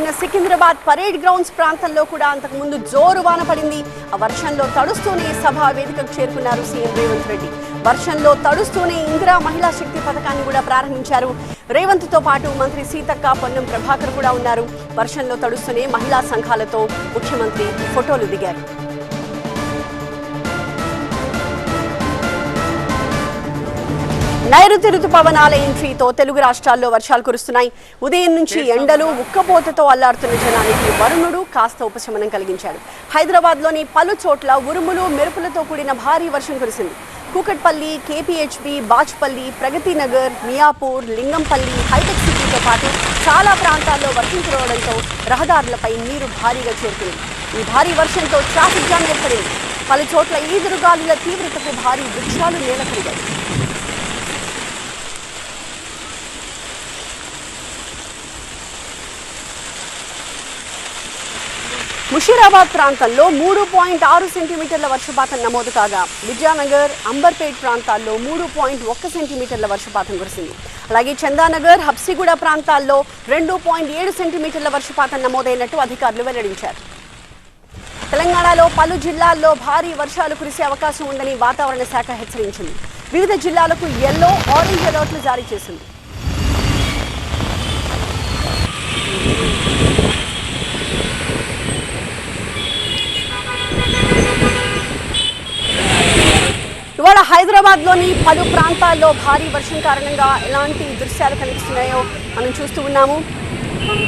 ఉన్న Secunderabad parade grounds ప్రాంతంలో కూడా అంతకు ముందు జోరు వాన పడింది. ఆ వర్షంలో తడుస్తూనే సభా వేదికకు చేరుకున్నారు సీఎం రేవంత్ రెడ్డి. వర్షంలో తడుస్తూనే ఇందిరా మహిళా శక్తి పథకాన్ని కూడా ప్రారంభించారు. రేవంత్ తో పాటు మంత్రి సీతక్క, పొన్నం ప్రభాకర్ కూడా ఉన్నారు. వర్షంలో తడుస్తూనే మహిళా సంఘాలతో ముఖ్యమంత్రి ఫోటోలు దిగారు. నైరుతి రుతుపవనాల ఎంట్రీతో తెలుగు రాష్ట్రాల్లో వర్షాలు కురుస్తున్నాయి. ఉదయం నుంచి ఎండలు ఉక్కపోతతో అల్లాడుతున్న జనానికి వరుణుడు కాస్త ఉపశమనం కలిగించాడు. హైదరాబాద్లోని పలు చోట్ల ఉరుములు మెరుపులతో కూడిన భారీ వర్షం కురిసింది. కూకట్పల్లి, కేపీహెచ్బీ, బాచ్పల్లి, ప్రగతి నగర్, మియాపూర్, లింగంపల్లి, హైటెక్ సిటీతో పాటు చాలా ప్రాంతాల్లో వర్షం కురవడంతో రహదారులపై నీరు భారీగా చేరుకుంది. ఈ భారీ వర్షంతో ట్రాఫిక్ జామ్ ఏర్పడింది. పలు చోట్ల ఈదురుగాలుల తీవ్రతకు భారీ వృక్షాలు నేలకొరిగాయి. ముషీరాబాద్ ప్రాంతంలో 3.6 సెంటీమీటర్ల వర్షపాతం నమోదు కాగా విద్యానగర్, అంబర్పేట్ ప్రాంతాల్లో 3.1 సెంటీమీటర్ల వర్షపాతం కురిసింది. అలాగే చందానగర్, హబ్సిగూడ ప్రాంతాల్లో 2.7 సెంటీమీటర్ల వర్షపాతం నమోదైనట్టు అధికారులు వెల్లడించారు. తెలంగాణలో పలు జిల్లాల్లో భారీ వర్షాలు కురిసే అవకాశం ఉందని వాతావరణ శాఖ హెచ్చరించింది. వివిధ జిల్లాలకు యెల్లో, ఆరెంజ్ అలర్ట్లు జారీ చేసింది. ఇవాళ హైదరాబాద్లోని పలు ప్రాంతాల్లో భారీ వర్షం కారణంగా ఎలాంటి దృశ్యాలు కనిపిస్తున్నాయో మనం చూస్తూ ఉన్నాము.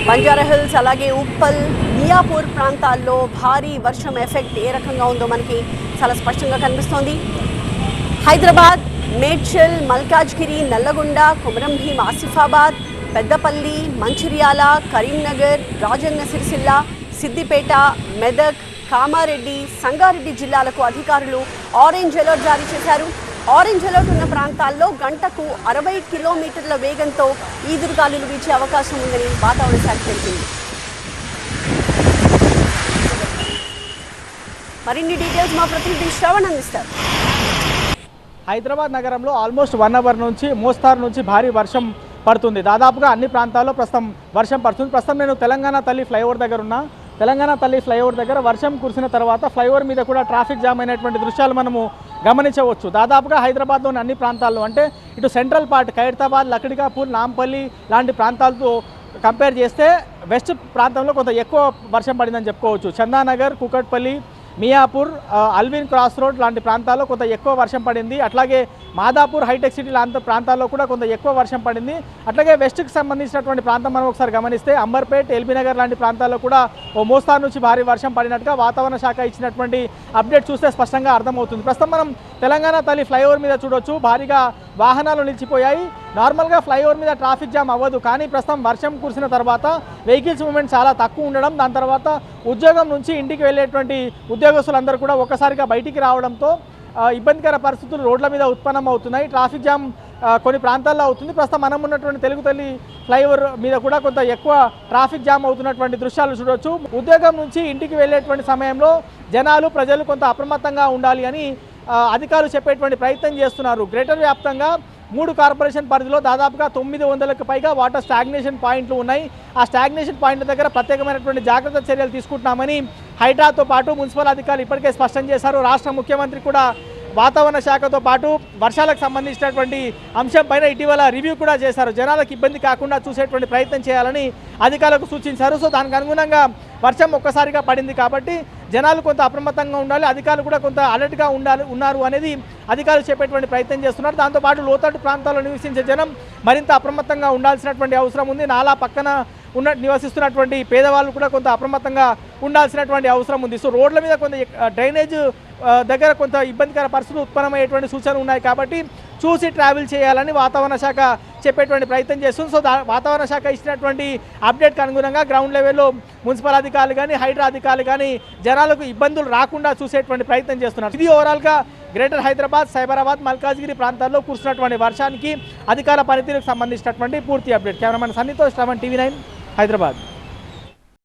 బంజారాహిల్స్, అలాగే ఉప్పల్, మియాపూర్ ప్రాంతాల్లో భారీ వర్షం ఎఫెక్ట్ ఏ రకంగా ఉందో మనకి చాలా స్పష్టంగా కనిపిస్తోంది. హైదరాబాద్, మేడ్చల్, మల్కాజ్గిరి, నల్లగొండ, కొమరంభీం, ఆసిఫాబాద్, పెద్దపల్లి, మంచిర్యాల, కరీంనగర్, రాజన్న సిరిసిల్ల, సిద్దిపేట, మెదక్, కామారెడ్డి, సంగారెడ్డి జిల్లాలకు అధికారులు ఆరెంజ్ అలర్ట్ జారీ చేశారు. ఆరెంజ్ అలర్ట్ ఉన్న ప్రాంతాల్లో గంటకు 60 కిలోమీటర్ల వేగంతో ఈదురుగాలులు వీచే అవకాశం ఉందని వాతావరణ శాఖ తెలిపింది. మరిన్ని డీటెయిల్స్ మా ప్రతినిధి శ్రవణ్ అందిస్తారు. హైదరాబాద్ నగరంలో ఆల్మోస్ట్ 1 అవర్ నుంచి మోస్తారు నుంచి భారీ వర్షం పడుతుంది. దాదాపుగా అన్ని ప్రాంతాల్లో ప్రస్తుతం వర్షం పడుతుంది. ప్రస్తుతం నేను తెలంగాణ తల్లి ఫ్లైఓవర్ దగ్గర ఉన్నా. తెలంగాణ తల్లి ఫ్లైఓవర్ దగ్గర వర్షం కురిసిన తర్వాత ఫ్లైఓవర్ మీద కూడా ట్రాఫిక్ జామ్ అయినటువంటి దృశ్యాలు మనము గమనించవచ్చు. దాదాపుగా హైదరాబాద్లోని అన్ని ప్రాంతాల్లో, అంటే ఇటు సెంట్రల్ పార్ట్ ఖైరతాబాద్, లక్డికాపూర్, నాంపల్లి లాంటి ప్రాంతాలతో కంపేర్ చేస్తే వెస్ట్ ప్రాంతంలో కొంత ఎక్కువ వర్షం పడిందని చెప్పుకోవచ్చు. Chandanagar, Kukatpally, Miyapur, Alvin cross road లాంటి ప్రాంతాల్లో కొంత ఎక్కువ వర్షం పడింది. అట్లాగే మాదాపూర్, హైటెక్ సిటీ లాంటి ప్రాంతాల్లో కూడా కొంత ఎక్కువ వర్షం పడింది. అట్లాగే వెస్ట్కి సంబంధించినటువంటి ప్రాంతం మనం ఒకసారి గమనిస్తే అంబర్పేట్, ఎల్బీనగర్ లాంటి ప్రాంతాల్లో కూడా ఓ మోస్తారు నుంచి భారీ వర్షం పడినట్టుగా వాతావరణ శాఖ ఇచ్చినటువంటి అప్డేట్ చూస్తే స్పష్టంగా అర్థమవుతుంది. ప్రస్తుతం మనం తెలంగాణ తల్లి ఫ్లైఓవర్ మీద చూడొచ్చు, భారీగా వాహనాలు నిలిచిపోయాయి. నార్మల్గా ఫ్లైఓవర్ మీద ట్రాఫిక్ జామ్ అవ్వదు, కానీ ప్రస్తుతం వర్షం కురిసిన తర్వాత వెహికల్స్ మూవ్మెంట్ చాలా తక్కువ ఉండడం, దాని తర్వాత ఉద్యోగం నుంచి ఇంటికి వెళ్ళేటువంటి ఉద్యోగస్తులందరూ కూడా ఒక్కసారిగా బయటికి రావడంతో ఇబ్బందికర పరిస్థితులు రోడ్ల మీద ఉత్పన్నం అవుతున్నాయి. ట్రాఫిక్ జామ్ కొన్ని ప్రాంతాల్లో అవుతుంది. ప్రస్తుతం మనం ఉన్నటువంటి తెలుగు తల్లి ఫ్లైఓవర్ మీద కూడా కొంత ఎక్కువ ట్రాఫిక్ జామ్ అవుతున్నటువంటి దృశ్యాలు చూడొచ్చు. ఉద్యోగం నుంచి ఇంటికి వెళ్ళేటువంటి సమయంలో జనాలు, ప్రజలు కొంత అప్రమత్తంగా ఉండాలి అని అధికారులు చెప్పేటువంటి ప్రయత్నం చేస్తున్నారు. గ్రేటర్ వ్యాప్తంగా 3 కార్పొరేషన్ పరిధిలో దాదాపుగా 900కు పైగా వాటర్ స్టాగ్నేషన్ పాయింట్లు ఉన్నాయి. ఆ స్టాగ్నేషన్ పాయింట్ల దగ్గర ప్రత్యేకమైనటువంటి జాగ్రత్త చర్యలు తీసుకుంటున్నామని హైడ్రాతో పాటు మున్సిపల్ అధికారులు ఇప్పటికే స్పష్టం చేశారు. రాష్ట్ర ముఖ్యమంత్రి కూడా వాతావరణ శాఖతో పాటు వర్షాలకు సంబంధించినటువంటి అంశంపైన ఇటీవల రివ్యూ కూడా చేశారు. జనాలకు ఇబ్బంది కాకుండా చూసేటువంటి ప్రయత్నం చేయాలని అధికారులకు సూచించారు. సో దానికి అనుగుణంగా వర్షం ఒక్కసారిగా పడింది కాబట్టి జనాలు కొంత అప్రమత్తంగా ఉండాలి, అధికారులు కూడా కొంత అలర్ట్గా ఉన్నారు అనేది అధికారులు చెప్పేటువంటి ప్రయత్నం చేస్తున్నారు. దాంతోపాటు లోతట్టు ప్రాంతాల్లో నివసించే జనం మరింత అప్రమత్తంగా ఉండాల్సినటువంటి అవసరం ఉంది. నాలా పక్కన నివసిస్తున్నటువంటి పేదవాళ్ళు కూడా కొంత అప్రమత్తంగా ఉండాల్సినటువంటి అవసరం ఉంది. సో రోడ్ల మీద కొంత డ్రైనేజ్ దగ్గర కొంత ఇబ్బందికర పరిస్థితులు ఉత్పన్నమయ్యేటువంటి సూచనలు ఉన్నాయి కాబట్టి చూసి ట్రావెల్ చేయాలని వాతావరణ శాఖ చెప్పేటువంటి ప్రయత్నం చేస్తుంది. సో వాతావరణ శాఖ ఇచ్చినటువంటి అప్డేట్కి అనుగుణంగా గ్రౌండ్ లెవెల్లో మున్సిపల్ అధికారులు కానీ, హైడ్రా అధికారులు కానీ జనాలకు ఇబ్బందులు రాకుండా చూసేటువంటి ప్రయత్నం చేస్తున్నారు. ఇది ఓవరాల్గా గ్రేటర్ హైదరాబాద్, సైబరాబాద్, మల్కాజ్గిరి ప్రాంతాల్లో కురిసినటువంటి వర్షానికి అధికార పనితీరుకు సంబంధించినటువంటి పూర్తి అప్డేట్. కెమెరామెన్ సన్నితో శ్రవణ్, TV9 హైదరాబాద్.